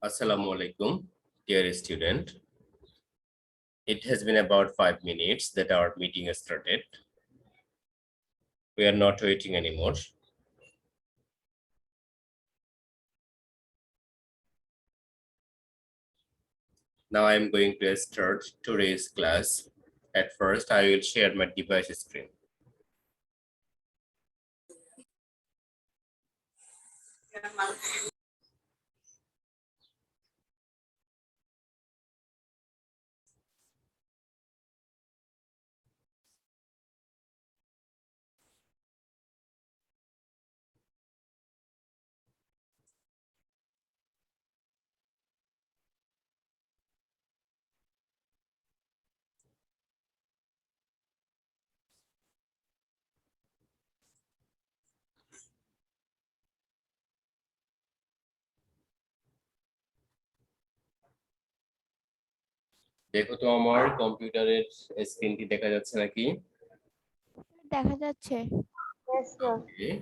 Assalamu alaikum, dear student. It has been about 5 minutes that our meeting has started. We are not waiting anymore. Now I am going to start today's class. At first, I will share my device screen. দেখো তো আমার কম্পিউটারের স্ক্রিনটি দেখা যাচ্ছে নাকি? দেখা যাচ্ছে। Yes, sir. Okay.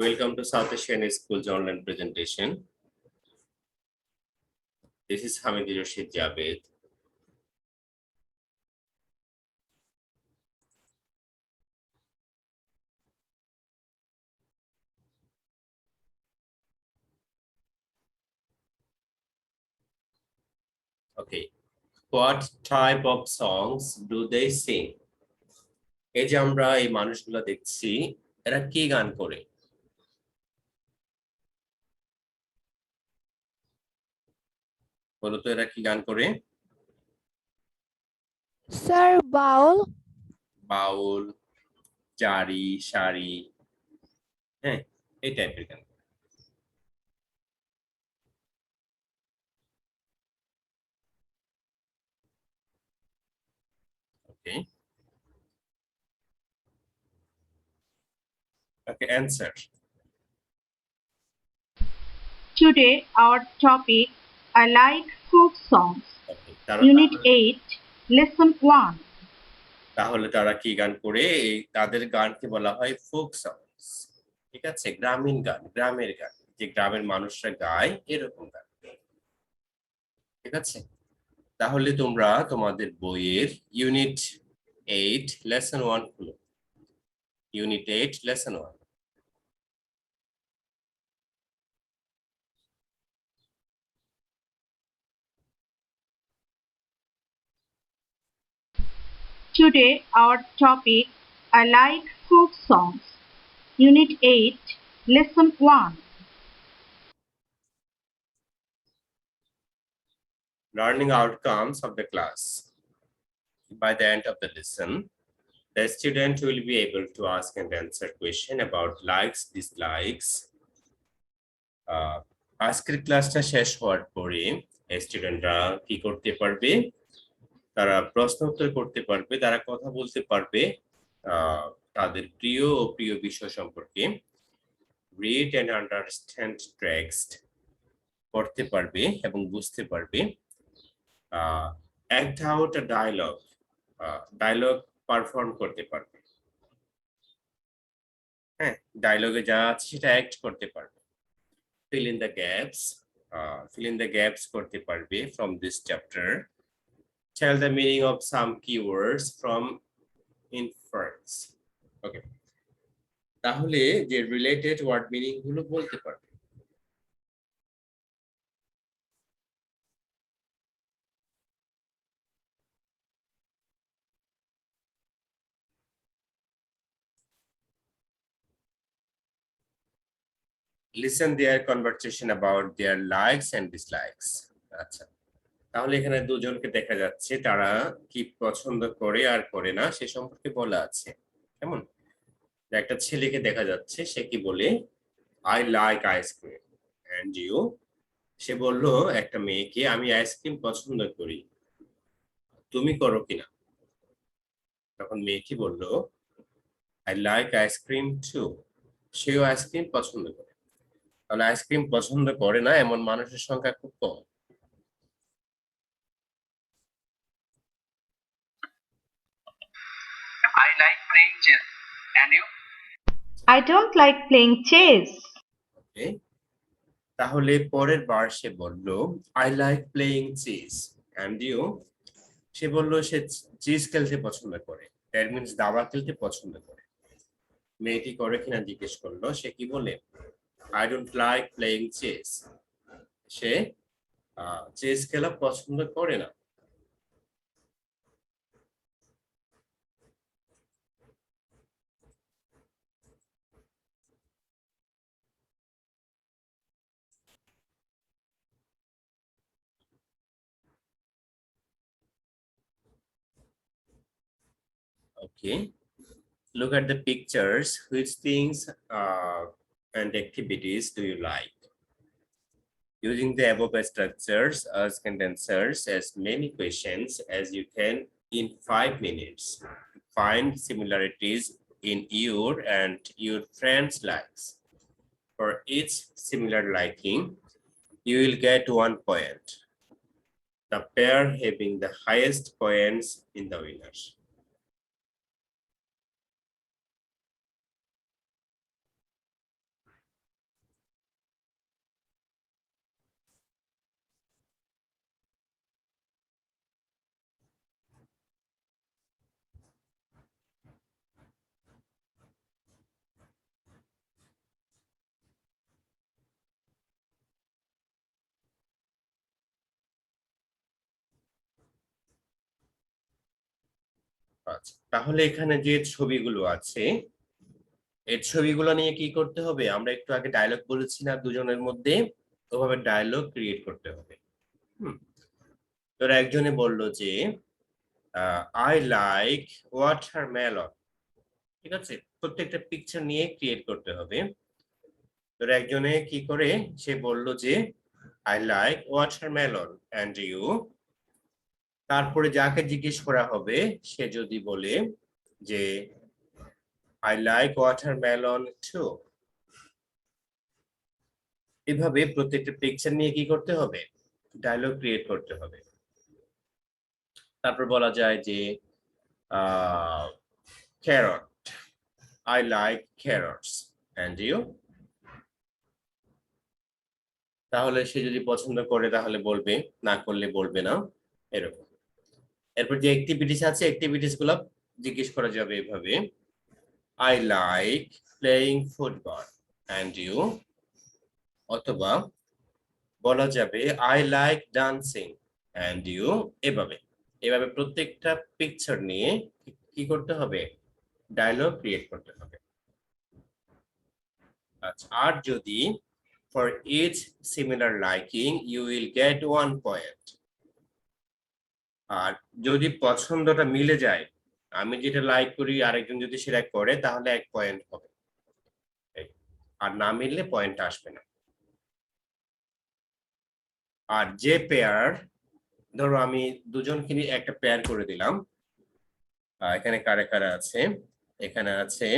Welcome to South Asian School's online presentation. This is Hamid Rashid Javed. Okay. What type of songs do they sing? এই যে আমরা এই মানুষগুলো দেখছি, এরা কি গান করে? বলো তো এরা কি গান করে? স্যার বাউল, বাউল, জারি, সারি, হ্যাঁ, এই টাইপের গান। Okay. Okay, answer. Today our topic I like folk songs. Okay. Unit 8, Lesson 1. তাহলে তারা কি গান করে? তাদের গানকে বলা হয় ফোক সংস। ঠিক আছে, গ্রামীণ গান, গ্রামের গান, যে গ্রামের মানুষরা গায় এরকম গান। ঠিক আছে, তাহলে তোমরা তোমাদের বইয়ের ইউনিট 8 লেসন 1 খুলো। Unit 8 lesson 1। Today our topic I like folk songs. Unit 8, Lesson 1. Learning outcomes of the class. By the end of the lesson, the student will be able to ask and answer question about likes, dislikes. আজকের ক্লাসটা শেষ হওয়ার পরে স্টুডেন্টরা কি করতে পারবে? তারা প্রশ্ন উত্তর করতে পারবে, তারা কথা বলতে পারবে তাদের প্রিয় ও প্রিয় বিষয় সম্পর্কে। read and understand text পড়তে পারবে এবং বুঝতে পারবে। act out a dialogue, dialogue perform করতে পারবে। হ্যাঁ, ডায়লগে যা আছে সেটা অ্যাক্ট করতে পারবে। fill in the gaps, করতে পারবে from this chapter. Tell the meaning of some keywords from inference. Okay, তাহলে যে রিলেটেড ওয়ার্ড মিনিং গুলো বলতে পারবে। Listen their conversation about their likes and dislikes. আচ্ছা, তাহলে এখানে দুজনকে দেখা যাচ্ছে তারা কি পছন্দ করে আর করে না সে সম্পর্কে বলা আছে। কেমন? একটা ছেলেকে দেখা যাচ্ছে, সে কি বলে? I like ice cream. And you? সে বলল একটা মেয়েকে, আমি আইসক্রিম পছন্দ করি, তুমি করো কিনা? তখন মেয়ে কি বললো, আই লাইক আইসক্রিম টু। সেও আইসক্রিম পছন্দ করে। তাহলে আইসক্রিম পছন্দ করে না এমন মানুষের সংখ্যা খুব কম। I like playing chess. And you? I don't like playing chess. Okay? তাহলে পরের বার সে বলল, I like playing chess and you. সে বলল সে চেস খেলতে পছন্দ করে, দ্যাট মিন্স দাবা খেলতে পছন্দ করে। মেয়েটি করে কিনা জিজ্ঞেস করলো, সে কি বলে, I don't like playing chess. সে চেস খেলা পছন্দ করে না। Okay, look at the pictures. Which things and activities do you like? Using the above structures, ask and answers as many questions as you can in 5 minutes. Find similarities in your and your friends' likes. For each similar liking, you will get 1 point. The pair having the highest points in the winners. আচ্ছা, তাহলে এখানে যে ছবিগুলো আছে, এই ছবিগুলো নিয়ে কি করতে হবে? আমরা একটু আগে ডায়লগ বলেছি না দুজনের মধ্যে, ওভাবে ডায়লগ ক্রিয়েট করতে হবে। তোর একজনে বলল যে আই লাইক ওয়াটারমেলন। ঠিক আছে, প্রত্যেকটা পিকচার নিয়ে ক্রিয়েট করতে হবে। তোর একজনে কি করে, সে বলল যে I like watermelon and you. তারপরে যাকে জিজ্ঞেস করা হবে সে যদি বলে যে I like watermelon too. এভাবে প্রত্যেকটা পিকচার নিয়ে কি করতে হবে? ডায়লগ ক্রিয়েট করতে হবে। তারপর বলা যায় যে carrot. I like carrots. And you? তাহলে সে যদি পছন্দ করে তাহলে বলবে, না করলে বলবে না, এরকম। এরপর যে অ্যাক্টিভিটিস আছে, অ্যাক্টিভিটিস গুলো জিজ্ঞেস করা যাবে এভাবে, I like playing football. And you? অথবা বলা যাবে I like dancing and you. এভাবে এভাবে প্রত্যেকটা পিকচার নিয়ে কি করতে হবে? ডায়লগ ক্রিয়েট করতে হবে। আচ্ছা, আর যদি for each similar liking you will get 1 point. আর যদি পছন্দটা মিলে যায়, আমি যেটা লাইক করি আরেকজন যদি সেটা করে তাহলে 1 পয়েন্ট হবে, আর না মিললে পয়েন্ট আসবে না। আর যে পেয়ার, ধরো আমি দুজনকে নিয়ে একটা পেয়ার করে দিলাম, এখানে কারা কারা আছে? এখানে আছে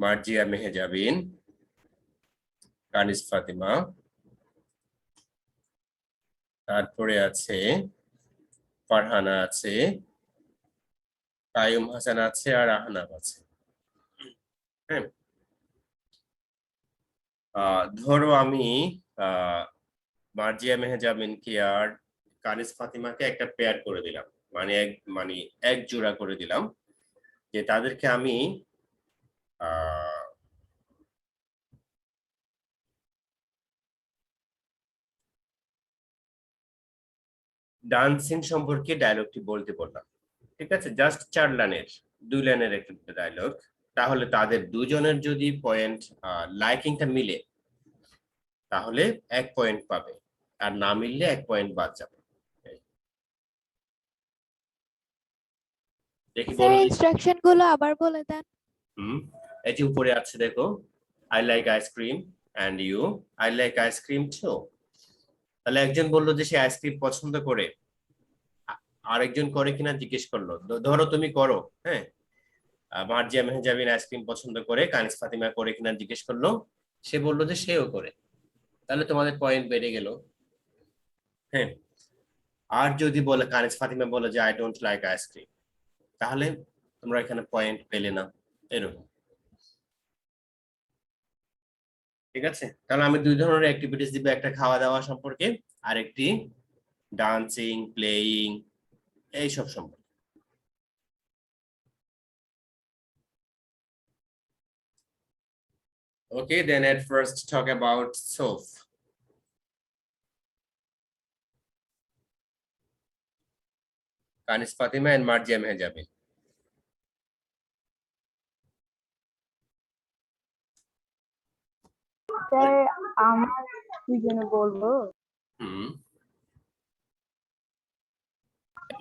মার্জিয়া মেহেজাবিন, কানিস ফাতিমা, তারপরে আছে ফারহানা আছে, কায়ুম হাসান আছে, আর আহনাব আছে। হ্যাঁ, ধরো আমি মার্জিয়া মেহেজাবিনকে আর কানিস ফাতিমাকে একটা পেয়ার করে দিলাম, মানে এক জোড়া করে দিলাম, যে তাদেরকে আমি ডান্সিং সম্পর্কে ডায়লগটি বলতে বললাম। ঠিক আছে, জাস্ট 4 লাইনের, 2 লাইনের একটা ডায়লগ। তাহলে তাদের দুজনের যদি পয়েন্ট লাইকিংটা মিলে তাহলে 1 পয়েন্ট পাবে, আর না মিললে 1 পয়েন্ট বাদ যাবে। দেখি স্যার বলো। ইনস্ট্রাকশন গুলো আবার বলে দেন। এটি উপরে আছে দেখো, I like ice cream and you. I like ice cream too. তাহলে একজন বললো যে সে আইসক্রিম পছন্দ করে, আরেকজন করে কিনা জিজ্ঞেস করলো। ধরো তুমি করো, হ্যাঁ, মার্জিয়া মেহজাবিন আইসক্রিম পছন্দ করে, কানিস ফাতিমা করে কিনা জিজ্ঞেস করলো, সে বললো যে সেও করে, তাহলে তোমাদের পয়েন্ট বেড়ে গেল। হ্যাঁ, আর যদি বলে কানিস ফাতিমা বলে যে আই ডোন্ট লাইক আইসক্রিম, তাহলে তোমরা এখানে পয়েন্ট পেলে না, এরকম। ঠিক আছে, তাহলে আমি দুই ধরনের অ্যাক্টিভিটিস দিব, একটা খাওয়া দাওয়া সম্পর্কে, আর একটি ডান্সিং, প্লেয়িং, এইসব সম্পর্কে। Okay, then at first talk about Sof. Kanis Fatima and Marjia Mehjabi. Sir আমার কি যেন বলবো হুম,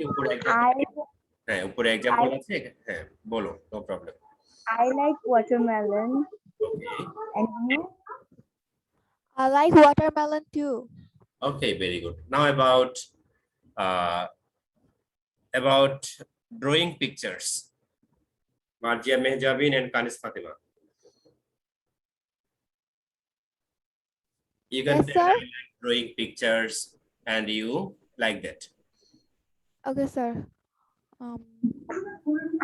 উপরে এক্সাম্পল, হ্যাঁ উপরে এক্সাম্পল আছে, হ্যাঁ বলো, no problem. I like watermelon okay, and you? I like watermelon too. okay, very good. Now about drawing pictures. Marjia Mehjabin and Kanis Fatima. You can Yes, say sir. I like drawing pictures and you like that. Okay, sir.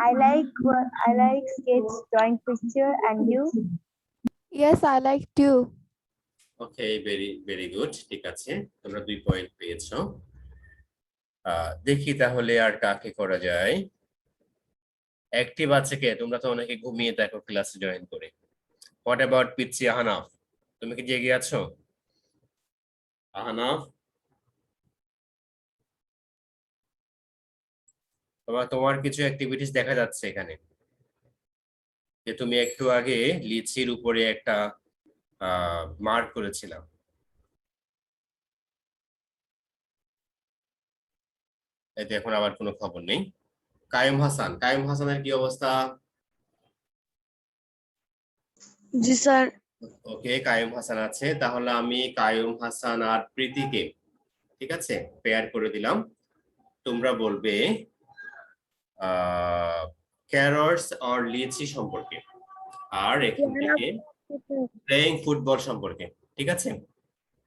I like sketch drawing picture and you? Yes, I like too. Okay, very good. ঠিক আছে, তোমরা 2 point পেয়েছো। দেখি তাহলে আর কাকে করা যায়। Active আছে কে? তোমরা তো অনেকে ঘুমিয়ে দেখো ক্লাসে জয়েন করে। হোয়াট অ্যাবাউট পিচ্ছি আহনাফ, তুমি কি জেগে আছো? আহনাফ, তোমার কিছু অ্যাক্টিভিটিস দেখা যাচ্ছে এখানে, যে তুমি একটু আগে লিচির উপরে একটা মার্ক করেছিলাম। এতে এখন আবার কোনো খবর নেই। কায়েম হাসানের কি অবস্থা? জি স্যার। ওকে, কায়েম হাসান আছে, তাহলে আমি কায়েম হাসান আর প্রীতিকে, ঠিক আছে, পেয়ার করে দিলাম। তোমরা বলবে ক্যারটস আর লিচি সম্পর্কে, আর এখান থেকে প্লেইং ফুটবল সম্পর্কে। ঠিক আছে,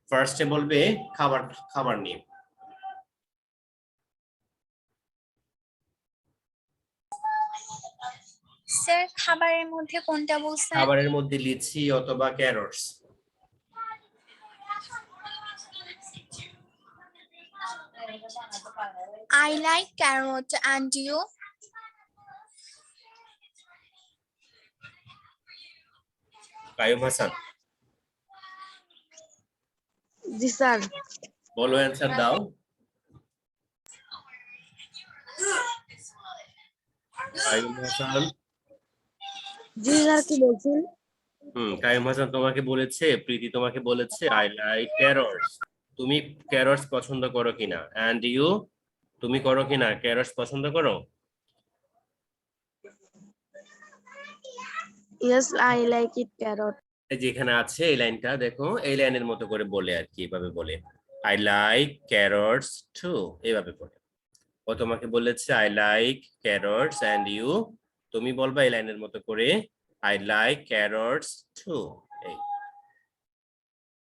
ফার্স্টে বলবে খাবার খাবার নিয়ে। স্যার খাবারের মধ্যে কোনটা বলছেন? খাবারের মধ্যে লিচি অথবা carrots. I like carrot and you? কায়েম হাসান, জি স্যার। বলো, অ্যান্সার দাও। কায়েম হাসান, জি স্যার কি বলছেন? কায়েম হাসান তোমাকে বলেছে, প্রীতি তোমাকে বলেছে আই লাইক ক্যারটস। তুমি ক্যারটস পছন্দ করো কিনা? এন্ড ইউ, তুমি করো কিনা? ক্যারটস পছন্দ করো? Yes, I like it carrot. যেখানে আছে এই লাইনটা দেখো, এই লাইনের মতো করে বলে আর কি, এভাবে বলে আই লাইক ক্যারটস টু, এইভাবে বলে। ও তোমাকে বলেছে I like carrots and you, তুমি বলবা এই লাইনের মতো করে আই লাইক ক্যারটস টু। এই,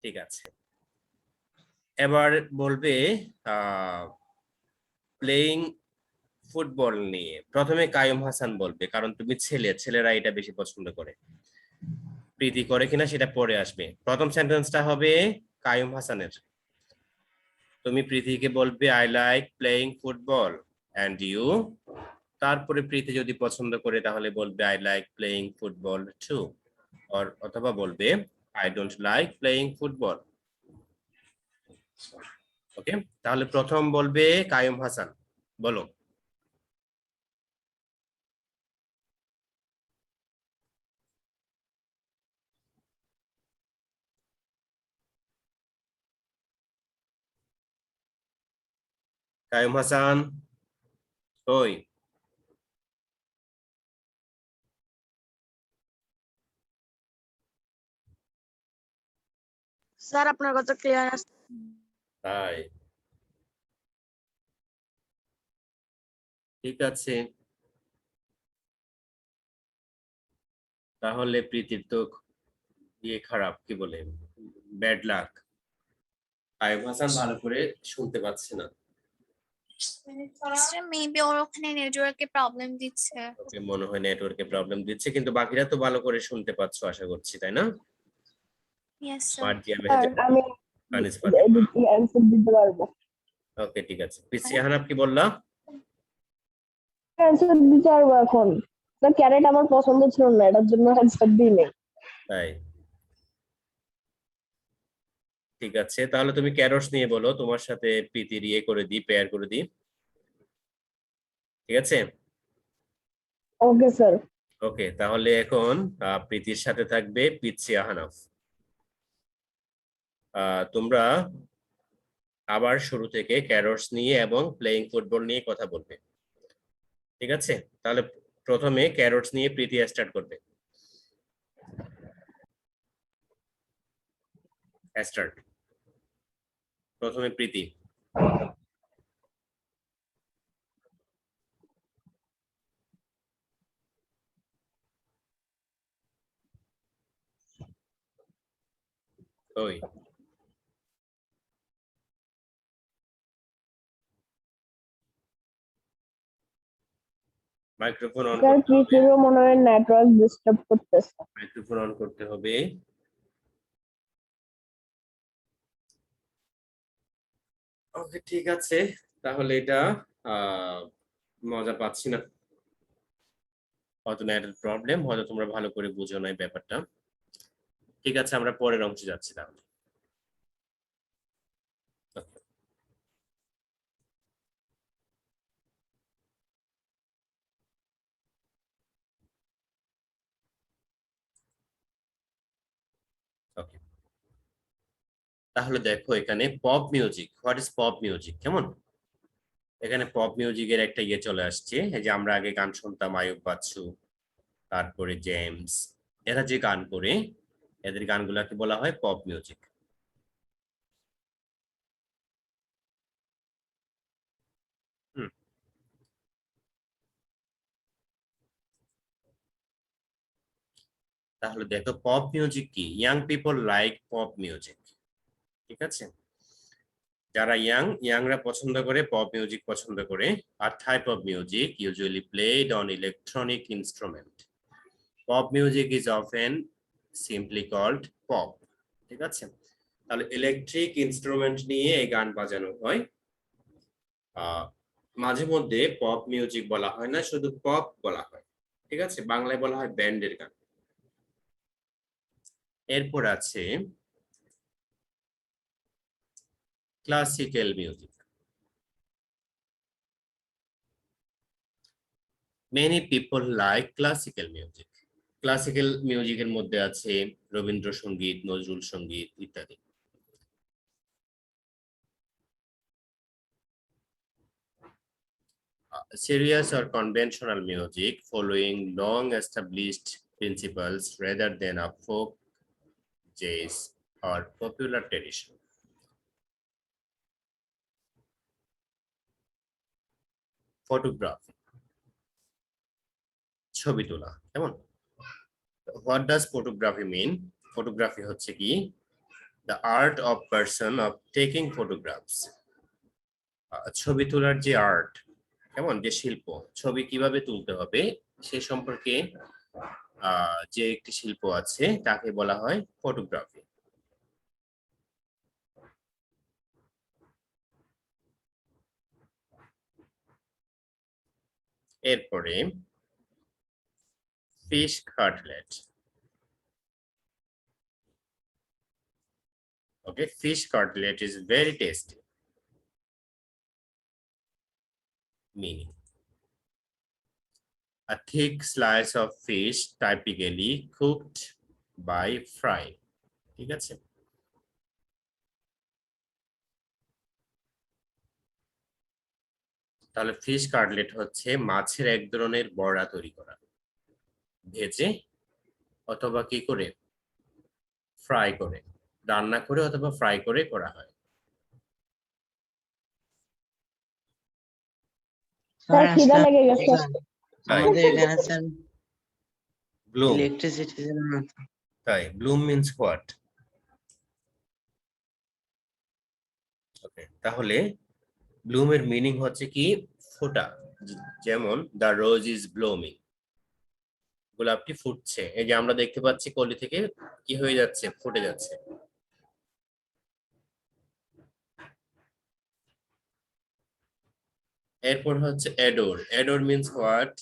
ঠিক আছে, এবার বলবে প্লেইং ফুটবল নিয়ে। প্রথমে কায়ুম হাসান বলবে, কারণ তুমি ছেলেরা এটা বেশি পছন্দ করে। প্রীতি করে কিনা সেটা পরে আসবে। প্রথম সেন্টেন্সটা হবে কায়ুম হাসানের। তুমি প্রীতিকে বলবে I like playing football and you, তারপরে প্রীতি যদি পছন্দ করে তাহলে বলবে I like playing football too, অথবা বলবে I don't like playing football. Okay, তাহলে প্রথম বলবে কায়ুম হাসান, বলো। কায়ুম হাসান, ওই স্যার আপনার কথা ক্লিয়ার আসছে? তাই ঠিক আছে, তাহলে প্রীতির তো ইয়ে খারাপ, কি বলে, ব্যাড লাক। আয়ুব হাসান ভালো করে শুনতে পাচ্ছে না, মেবি ওর ওখানে নেটওয়ার্কে প্রবলেম দিচ্ছে। ওকে মনে হয় নেটওয়ার্কে প্রবলেম দিচ্ছে, কিন্তু বাকিরা তো ভালো করে শুনতে পাচ্ছো আশা করছি, তাই না? Yes sir. Marzia sir Mehejab, আমি আনিস ফাতিমা। অ্যান্সার দিতে পারবো। ওকে ঠিক আছে, পিসি আহনাফ কি বললা? অ্যান্সার দিতে পারবো এখন। স্যার ক্যারেট আমার পছন্দ ছিল না, এটার জন্য অ্যান্সার দিই নাই। তাই ঠিক আছে, তাহলে তুমি ক্যারটস নিয়ে বলো, তোমার সাথে প্রীতির ইয়ে করে দিই, পেয়ার করে দিই, ঠিক আছে? Okay sir. ওকে, তাহলে এখন প্রীতির সাথে থাকবে পিচ্ছি আহনাফ। তোমরা আবার শুরু থেকে ক্যারটস নিয়ে এবং প্লেইং ফুটবল নিয়ে কথা বলবে, ঠিক আছে? তাহলে প্রথমে ক্যারটস নিয়ে প্রীতি স্টার্ট করবে। স্টার্ট, প্রথমে প্রীতি। ওই মাইক্রোফোন অন স্যার করতে হবে, কৃষিরও মনে হয় নেটওয়ার্ক ডিস্টার্ব করতেছে। মাইক্রোফোন অন করতে হবে। ওকে ঠিক আছে, তাহলে এটা মজা পাচ্ছি না, হয়তো নেটের প্রবলেম, হয়তো তোমরা ভালো করে বুঝো নাই ব্যাপারটা। ঠিক আছে, আমরা পরের অংশে যাচ্ছি তাহলে। ওকে, তাহলে দেখো এখানে pop music, what is pop music, কেমন? এখানে পপ মিউজিকের একটা ইয়ে চলে আসছে, এই যে আমরা আগে গান শুনতাম আয়ুব বাচ্চু, তারপরে জেমস, এরা যে গান করে, এদের গানগুলোকে বলা হয় পপ মিউজিক। তাহলে দেখো পপ মিউজিক কি, young people like pop music, ঠিক আছে? যারা ইয়াংরা পছন্দ করে, পপ মিউজিক পছন্দ করে। আর type of music usually played on electronic instrument, pop music is often simply called pop, ঠিক আছে? তাহলে ইলেকট্রিক ইনস্ট্রুমেন্ট নিয়ে এই গান বাজানো হয়। মাঝে মধ্যে পপ মিউজিক বলা হয় না, শুধু পপ বলা হয়, ঠিক আছে? বাংলায় বলা হয় ব্যান্ডের গান। এরপর আছে classical music. Many people like classical music. Classical মিউজিকের মধ্যে আছে রবীন্দ্রসঙ্গীত, নজরুল সঙ্গীত ইত্যাদি। Serious or conventional music following long established principles rather than a folk, jazz or popular tradition. Photography, ছবি তোলা, কেমন? What does photography mean? Photography হচ্ছে কি, the art of person of taking photographs. ছবি তোলার যে আর্ট, কেমন, যে শিল্প, ছবি কিভাবে তুলতে হবে সে সম্পর্কে যে একটি শিল্প আছে তাকে বলা হয় ফটোগ্রাফি। এরপরে fish cutlet. Okay, fish cutlet is very tasty. Meaning, a thick slice of fish typically cooked by fry, ঠিক আছে? তাহলে ফিশ কাটলেট হচ্ছে মাছের এক ধরনের বড়া তৈরি করা, ভেজে অথবা কি করে, ফ্রাই করে, রান্না করে অথবা ফ্রাই করে করা হয়। স্যার খিদা লেগে গেছে। আমাদের এখানে স্যার ব্লুম, ইলেকট্রিসিটি তাই ব্লুম মিন্স হোয়াট? ওকে, তাহলে ব্লুমের মিনিং হচ্ছে কি ফোটা, যেমন দ্য রোজ ইজ ব্লুমিং, গোলাপটি ফুটছে। এই যে আমরা দেখতে পাচ্ছি কলি থেকে কি হয়ে যাচ্ছে, ফুটে যাচ্ছে। এরপর হচ্ছে adore. Adore means what?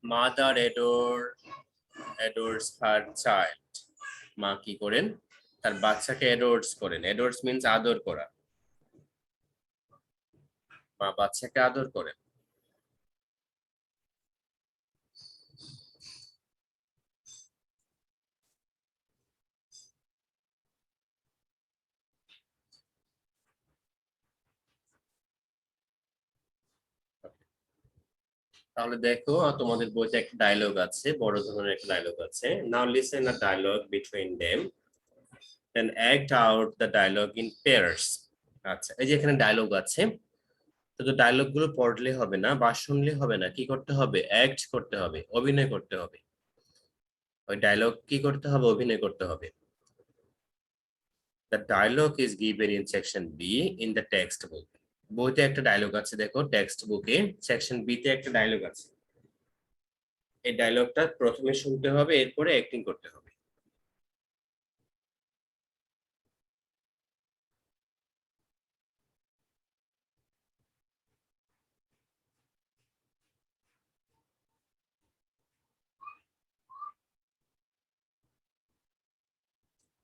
Mother adores her child. মা কি করেন? তার বাচ্চাকে অ্যাডোরস করেন। অ্যাডোরস মিন্স আদর করা। মা বাচ্চাকে আদর করেন। তাহলে দেখো তোমাদের বইতে একটা ডায়লগ আছে, বড় ধরনের একটা ডায়লগ আছে। Now listen a dialogue between them, then act out the dialogue in pairs. আচ্ছা, এই যে এখানে ডায়লগ আছে, তো ডায়লগ গুলো পড়লে হবে না বা শুনলে হবে না, কি করতে হবে? অ্যাক্ট করতে হবে, অভিনয় করতে হবে। ওই ডায়লগ কি করতে হবে? অভিনয় করতে হবে। The dialogue is given in section B in the text book. বইতে একটা ডায়লগ আছে, দেখো টেক্সট বুকে সেকশন বি তে একটা ডায়লগ আছে। এই ডায়লগটা প্রথমে শুনতে হবে, এরপরে অ্যাক্টিং করতে হবে।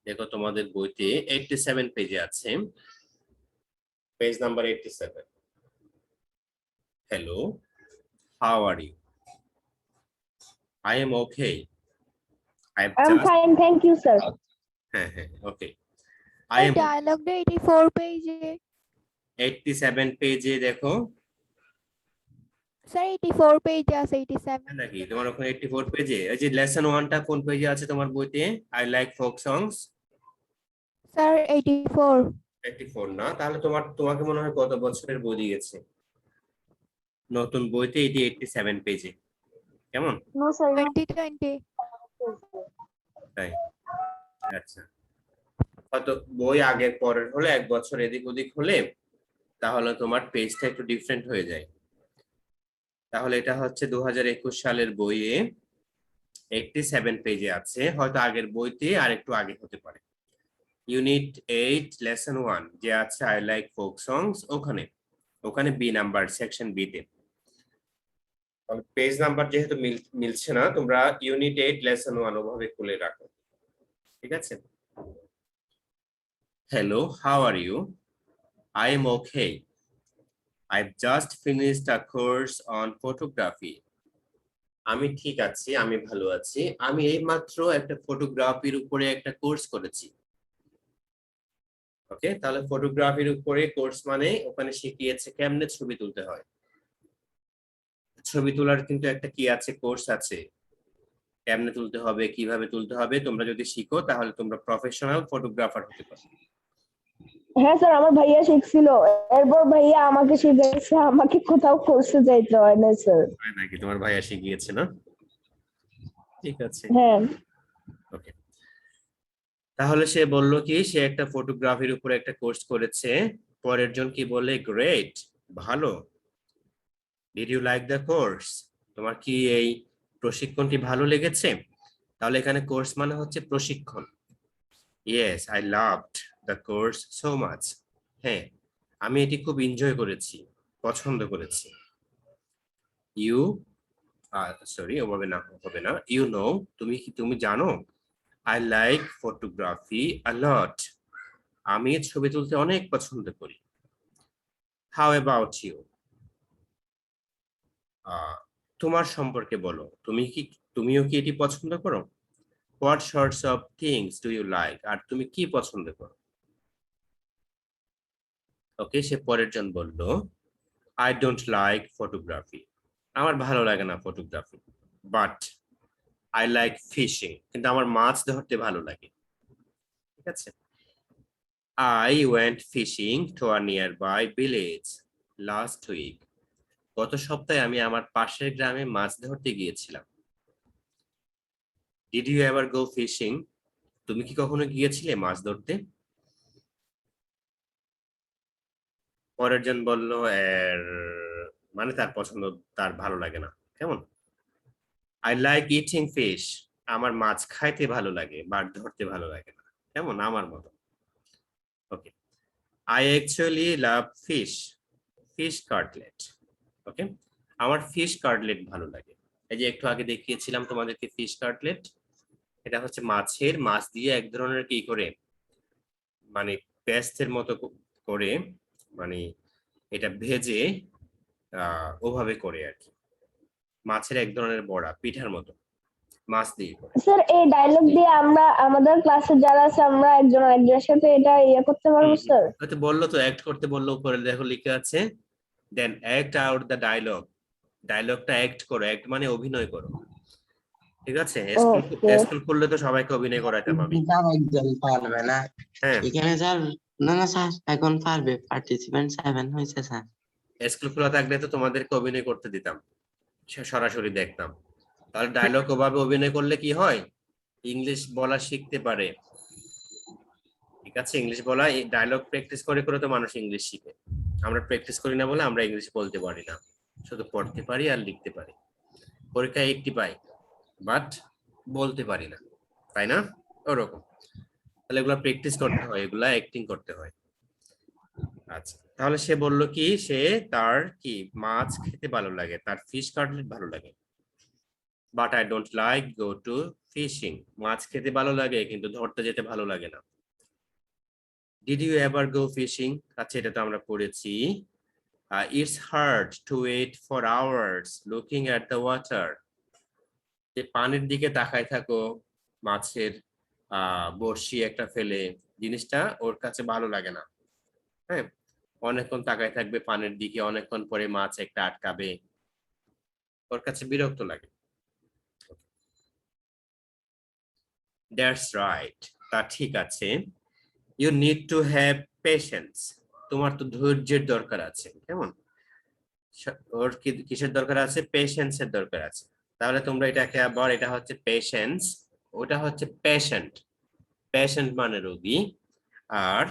দেখো তোমাদের বইতে 87 পেজে আছে, page number 87। Hello, how are you? I am okay, I have I am just, fine, thank you sir. হ্যাঁ হ্যাঁ okay, I The am dialogue the 84 page. 87 পেজে দেখো। Sir, 84 page আছে 87 নাকি তোমার ওখানে 84 পেজে? এই যে লেসন 1টা কোন পেজে আছে তোমার বইতে? I like folk songs. Sir, 84. 84 না, তাহলে তোমাকে মনে হয় কত বছরের বই দিয়েছে। নতুন বইতে এটি 87 পেজে। কেমন? No sir. 2020. তাই, আচ্ছা। হয়তো বই আগের পরের হলে, এক বছর এদিক ওদিক হলে তাহলে তোমার পেজটা একটু ডিফারেন্ট হয়ে যায়। তাহলে এটা হচ্ছে 2021 সালের বইয়ে 87 পেজে আছে, হয়তো আগের বইতে আর একটু আগে হতে পারে। ইউনিট 8 লেসন 1 যে আছে আই লাইক ফোক সংস, ওখানে বি নাম্বার, সেকশন বি তে। পেজ নাম্বার যেহেতু মিলছে না, তোমরা ইউনিট 8 লেসন 1 ওভাবে খুলে রাখো, ঠিক আছে? Hello, how are you? I am okay, I've just finished a course on photography. আমি ঠিক আছি, আমি ভালো আছি। আমি এইমাত্র একটা ফটোগ্রাফির উপরে একটা কোর্স করেছি। ওকে, তাহলে ফটোগ্রাফির উপরে কোর্স মানে ওখানে শিখিয়েছে কেমনে ছবি তুলতে হয়। ছবি তোলার কিন্তু একটা কি আছে, কোর্স আছে। কেমনে তুলতে হবে, কিভাবে তুলতে হবে, তোমরা যদি শিখো তাহলে তোমরা প্রফেশনাল ফটোগ্রাফার হতে পারবে। হ্যাঁ স্যার, আমার ভাইয়া শিখছিল, এরপর ভাইয়া আমাকে শিখাইছে, আমাকে কোথাও কোর্সে যাইতে হয় না স্যার। তাই নাকি? তোমার ভাইয়া শিখিয়েছে না? ঠিক আছে, হ্যাঁ ওকে। তাহলে সে বললো কি, সে একটা ফটোগ্রাফির উপরে একটা কোর্স করেছে। পরের জন কি বলে? গ্রেট, ভালো। Did you like the course? তোমার কি এই প্রশিক্ষণটি ভালো লেগেছে? তাহলে এখানে কোর্স মানে হচ্ছে প্রশিক্ষণ। Yes, I loved the course so much. হ্যাঁ, আমি এটি খুব এনজয় করেছি, পছন্দ করেছি। ইউ সরি, ওভাবে না, হবে না। ইউ নো, তুমি জানো, I like photography a lot, আমি ছবি তুলতে অনেক পছন্দ করি। How about you? তোমার সম্পর্কে বলো, তুমিও কি এটি পছন্দ করো? What sorts of things do you like? আর তুমি কি পছন্দ করো? ওকে, সে পরের জন বলল আই ডোন্ট লাইক ফটোগ্রাফি, আমার ভালো লাগে না photography. But I like fishing, কিন্তু আমার মাছ ধরতে ভালো লাগে। ঠিক আছে, I went fishing to a nearby village last week. গত সপ্তাহে আমি আমার পাশের গ্রামে মাছ ধরতে গিয়েছিলাম। Did you ever go fishing? তুমি কি কখনো গিয়েছিলে মাছ ধরতে? পরের জন বলল এর মানে তার পছন্দ, তার ভালো লাগে না। কেমন? I like eating fish. আমার মাছ খাইতে ভালো লাগে, বাট ধরতে ভালো লাগে না। কেমন? আমার মতো। ওকে। I actually love fish. Fish cutlet. ওকে। আমার ফিশ কাটলেট ভালো লাগে। এই যে একটু আগে দেখিয়েছিলাম তোমাদেরকে ফিশ কাটলেট। এটা হচ্ছে মাছ দিয়ে এক ধরনের কি করে মানে পেস্টের মতো করে মানে এটা ভেজে ওভাবে করে আর কি। মাছের এক ধরনের বড়া পিঠার মতো মাছ দিয়ে করে। স্যার এই ডায়লগ দিয়ে আমরা আমাদের ক্লাসে যারা আছে আমরা একজন আরেকজনের সাথে এটা করতে পারবো স্যার? হয়তো বললো তো অ্যাক্ট করতে বললো, উপরে দেখো লিখে আছে then act out the dialogue. ডায়লগটা অ্যাক্ট করো, অ্যাক্ট মানে অভিনয় করো। ঠিক আছে? স্কুল খুললে তো সবাইকে অভিনয় করাতে পারবে। একজন পারবে না হ্যাঁ, এখানে স্যার। না না স্যার এখন পারবে, পার্টিসিপেন্ট 7 হয়েছে স্যার। স্কুল খোলা থাকলে তো তোমাদেরকে অভিনয় করতে দিতাম, সরাসরি দেখতাম। তাহলে ডায়লগ ওভাবে অভিনয় করলে কি হয়, ইংলিশ বলা শিখতে পারে। ঠিক আছে? ইংলিশ বলা, ডায়লগ প্র্যাকটিস করে করে তো মানুষ ইংলিশ শিখে। আমরা প্র্যাকটিস করি না বলে আমরা ইংলিশ বলতে পারি না, শুধু পড়তে পারি আর লিখতে পারি। পরীক্ষায় 80 পাই, বাট বলতে পারি না, তাই না? ওরকম। তাহলে এগুলা প্র্যাকটিস করতে হয়, এগুলা অ্যাক্টিং করতে হয়। আচ্ছা, তাহলে সে বলল কি, সে তার কি মাছ খেতে ভালো লাগে, তার ফিশ কাটলেট ভালো লাগে। But I don't like go to fishing. মাছ খেতে ভালো লাগে কিন্তু ধরতে যেতে ভালো লাগে না। Did you ever go fishing? আচ্ছা, এটা তো আমরা পড়েছি। It's hard to wait for hours looking at the water. যে পানির দিকে তাকায় থাকো, মাছের বড়শি একটা ফেলে, জিনিসটা ওর কাছে ভালো লাগে না। হ্যাঁ, অনেকক্ষণ তাকায় থাকবে পানির দিকে, অনেকক্ষণ পরে মাছ একটা আটকাবে, ওর কাছে বিরক্ত লাগে। দ্যাটস রাইট, তা ঠিক আছে। You need to have patience. তোমার তো ধৈর্যের দরকার আছে। কেমন? ওর কিসের দরকার আছে? পেশেন্সের দরকার আছে। তাহলে তোমরা এটাকে আবার, এটা হচ্ছে পেশেন্স, ওটা হচ্ছে পেশেন্ট। পেশেন্ট মানে রোগী, আর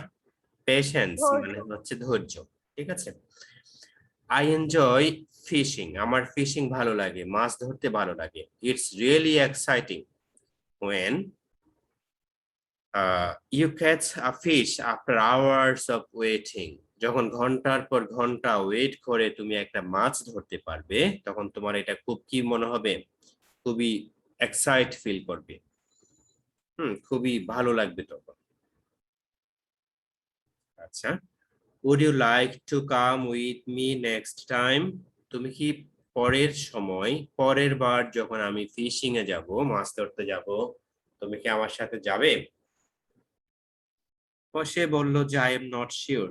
পেশেন্স মানে হচ্ছে ধৈর্য। ঠিক আছে? I enjoy fishing. আমার ফিশিং ভালো লাগে, মাছ ধরতে ভালো লাগে। It's really exciting when you catch a fish after hours of waiting. যখন ঘন্টার পর ঘন্টা ওয়েট করে তুমি একটা মাছ ধরতে পারবে, তখন তোমার এটা খুব কি মনে হবে? খুবই এক্সাইট ফিল করবে। খুবই ভালো লাগবে তখন। আচ্ছা, would you like to come with me next time? তুমি কি পরের বার যখন আমি ফিশিং এ যাব, মাছ ধরতে যাব, তুমি কি আমার সাথে যাবে? সে বলল যে আই এম নট শিওর।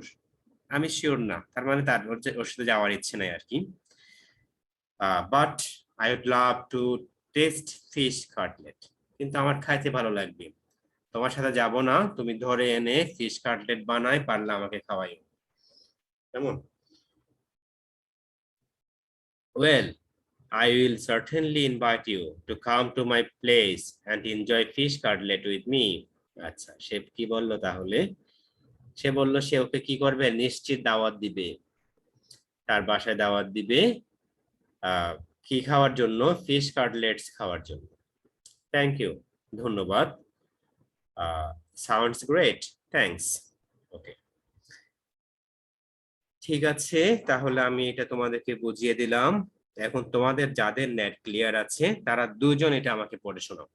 আমি শিওর না, তার মানে তার ওর সাথে যাওয়ার ইচ্ছে নাই আর কি। But I would love to taste fish cutlet. কিন্তু আমার খাইতে ভালো লাগবে। তোমার সাথে যাব না, তুমি ধরে এনে ফিশ কাটলেট বানাই, পারলে আমাকে খাওয়াই। কেমন? Well, I will certainly invite you to come to my place and enjoy fish cutlet with me. আচ্ছা, সে কি বললো তাহলে? সে বলল সে ওকে কি করবে, নিশ্চিত দাওয়াত দিবে, তার বাসায় দাওয়াত দিবে। কি খাওয়ার জন্য? ফিশ কাটলেটস খাওয়ার জন্য। থ্যাংক ইউ, ধন্যবাদ। Sounds great, thanks. ওকে, ঠিক আছে, তাহলে আমি এটা তোমাদেরকে বুঝিয়ে দিলাম। এখন তোমাদের যাদের নেট ক্লিয়ার আছে তারা দুজন এটা আমাকে পড়ে শোনাও।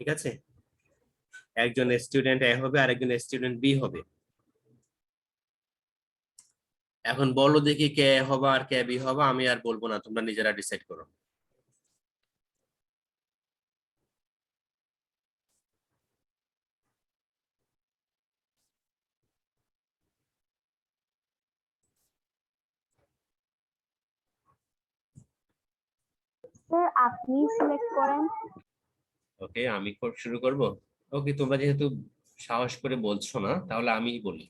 ঠিক আছে? একজন স্টুডেন্ট এ হবে আর একজন স্টুডেন্ট বি হবে। এখন বলো দেখি কে হবে আর কে বি হবে, আমি আর বলবো না, তোমরা নিজেরা ডিসাইড করো। স্যার আপনি সিলেক্ট করেন। ওকে, আমি শুরু করব। ওকে, তোমরা যেহেতু সাহস করে বলছো না, তাহলে আমিই বলি।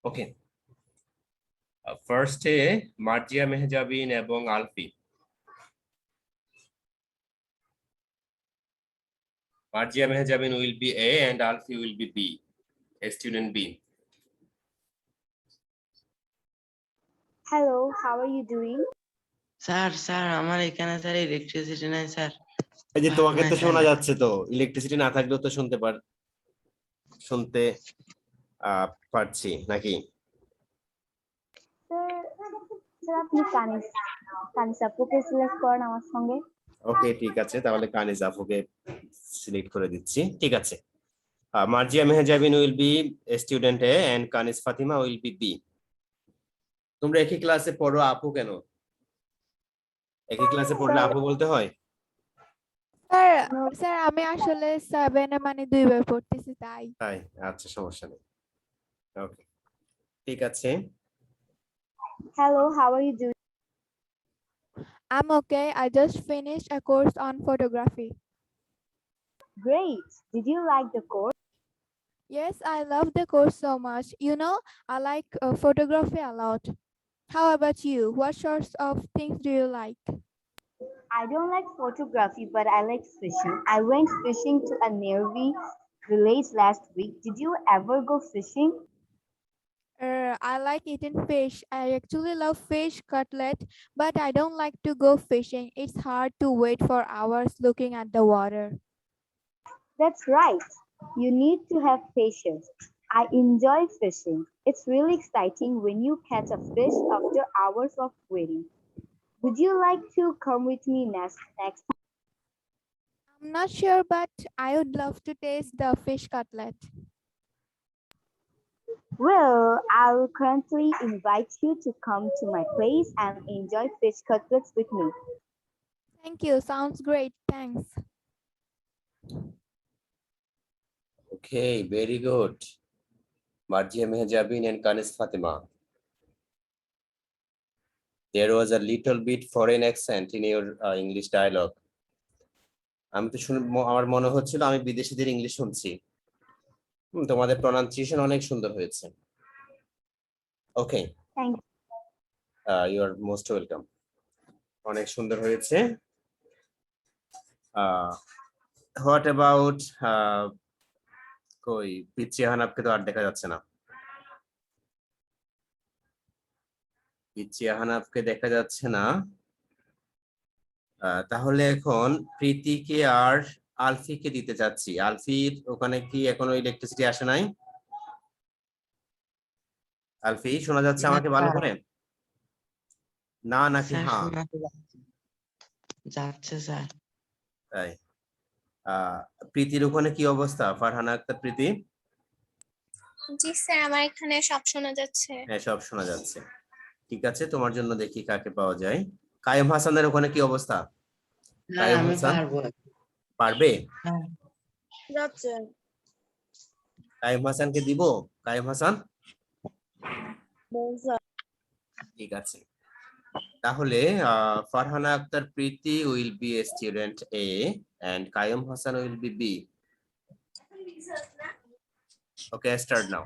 ওকে, ফার্স্টে মার্জিয়া মেহজাবিন এবং Alfi. Marzia Mehjabin will be A and Alfie will be B. A student B. Hello, how are you doing? Sir আমার এখানে স্যার ইলেকট্রিসিটি নাই স্যার। এই যে তোমাকে তো নাই, শোনা স্যার। যাচ্ছে, তো ইলেকট্রিসিটি না থাকলেও তো শুনতে পারছি নাকি? স্যার আপনি কানিস আপুকে সিলেক্ট করেন আমার সঙ্গে। ওকে, ঠিক আছে, তাহলে কানিজ আফুকে সিলেক্ট করে দিচ্ছি। ঠিক আছে, Marzia Mehjabin will be student A and Kaniz Fatima will be B. তোমরা একই ক্লাসে পড়ো, আপু কেন? একই ক্লাসে পড়লে আপু বলতে হয়? স্যার আমি আসলে 7 এ মানে 2 বার পড়তেছি তাই। তাই? আচ্ছা, সমস্যা নেই। ওকে, ঠিক আছে। Hello, how are you doing? I'm okay. I just finished a course on photography. Great. Did you like the course? Yes, I love the course so much. You know, I like photography a lot. How about you? What sorts of things do you like? I don't like photography, but I like fishing. I went fishing to a nearby village last week. Did you ever go fishing? I like eating fish. I actually love fish cutlet, but I don't like to go fishing. It's hard to wait for hours looking at the water. That's right. You need to have patience. I enjoy fishing. It's really exciting when you catch a fish after hours of waiting. Would you like to come with me next time? I'm not sure, but I would love to taste the fish cutlet. Well, I'll currently invite you to come to my place and enjoy fish cutlets with me. Thank you. Sounds great. Thanks. Okay, very good. Marjia Mehjabin and Kanis Fatima. There was a little bit foreign accent in your English dialogue. আমি তো আমার মনে হচ্ছিল আমি বিদেশিদের English শুনছি। তোমাদের pronunciation অনেক সুন্দর হয়েছে। Okay, Thank you. You are most welcome. অনেক সুন্দর হয়েছে। হোয়াট অ্যাবাউট কই পিচ্চি হানাফকে তো আর দেখা যাচ্ছে না। পিচ্চি হানাফকে দেখা যাচ্ছে না। তাহলে এখন প্রীতিকে আর আলফিকে দিতে চাচ্ছি। আলফির ওখানে কি এখনো ইলেকট্রিসিটি আসে নাই? আলফি, শোনা যাচ্ছে আমাকে ভালো করে? না নাকি স্যার হ্যাঁ? শোনা যাচ্ছে স্যার। তাই? প্রীতির ওখানে কি অবস্থা? ফারহানা আক্তার প্রীতি? জি স্যার, আমার এখানে সব শোনা যাচ্ছে। হ্যাঁ, সব শোনা যাচ্ছে। ঠিক আছে, তোমার জন্য দেখি কাকে পাওয়া যায়। কায়েম হাসানের ওখানে কি অবস্থা? স্যার কায়েম আমি হাসান পারবো। পারবে? হ্যাঁ যাচ্ছে। কায়েম হাসানকে দিব? কায়েম হাসান, ঠিক আছে। তাহলে Farhana Akhtar Priti will be a student A and Kayem Hasan will be B. Okay, start now.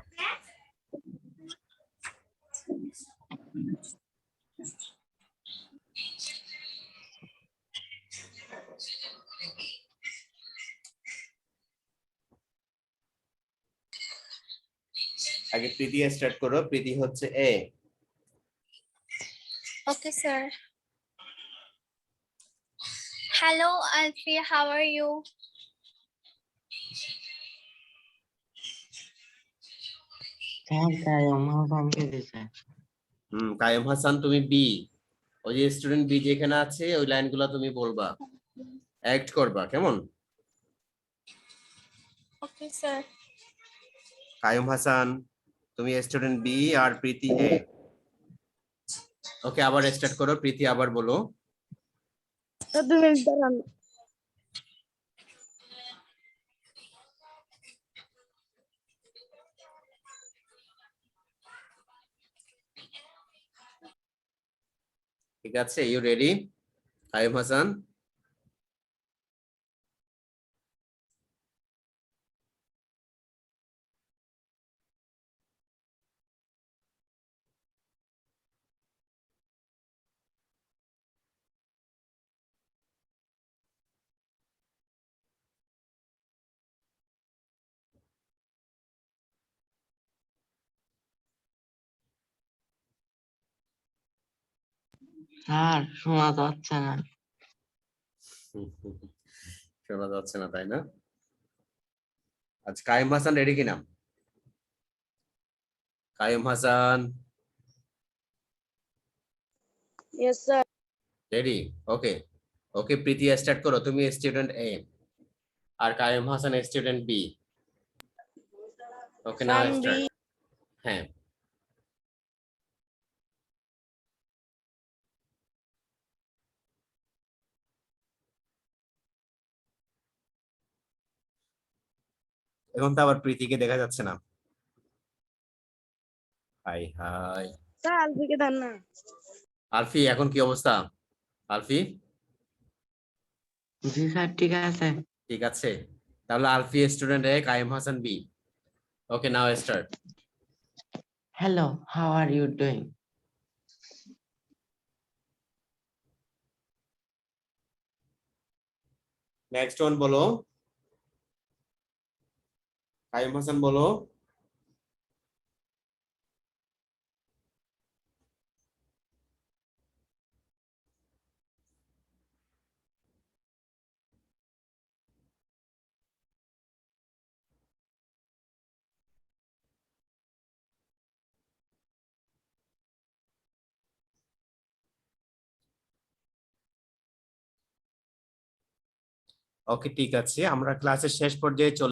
আগে প্রীতি স্টার্ট করো। প্রীতি হচ্ছে A. Okay, sir. Hello, Alfie. How are you? Sir আমার আমাকে দিছে। কায়েম হাসান তুমি বি। ওই যে স্টুডেন্ট বি যেখানে আছে ওই লাইনগুলো তুমি বলবা, অ্যাক্ট করবা, কেমন? Okay, sir. কায়েম হাসান তুমি স্টুডেন্ট বি আর প্রীতি এ। ওকে, আবার স্টার্ট করো। প্রীতি আবার বলো। ঠিক আছে, you ready? Kaim Hasan, sir শোনা যাচ্ছে না। শোনা যাচ্ছে না তাই না? আচ্ছা, কাইম হাসান রেডি কিনা? Kaim Hasan Yes, sir. Ready? Okay okay, Priti start করো, তুমি স্টুডেন্ট এ আর Kaim Hasan student B. Okay, now From start. B. হ্যাঁ, এখন তো আবার প্রীতিকে দেখা যাচ্ছে না। Hi hi, Sir, Alfie Dhanna. আলফি এখন কি অবস্থা? আলফি জি স্যার ঠিক আছে। ঠিক আছে, তাহলে Alfi student A, Kaim Hasan B. Okay, now start. Hello, how are you doing? Next one বলো, কাইম হাসান বলো। ওকে ঠিক আছে, আমরা ক্লাসের শেষ পর্যায়ে চলে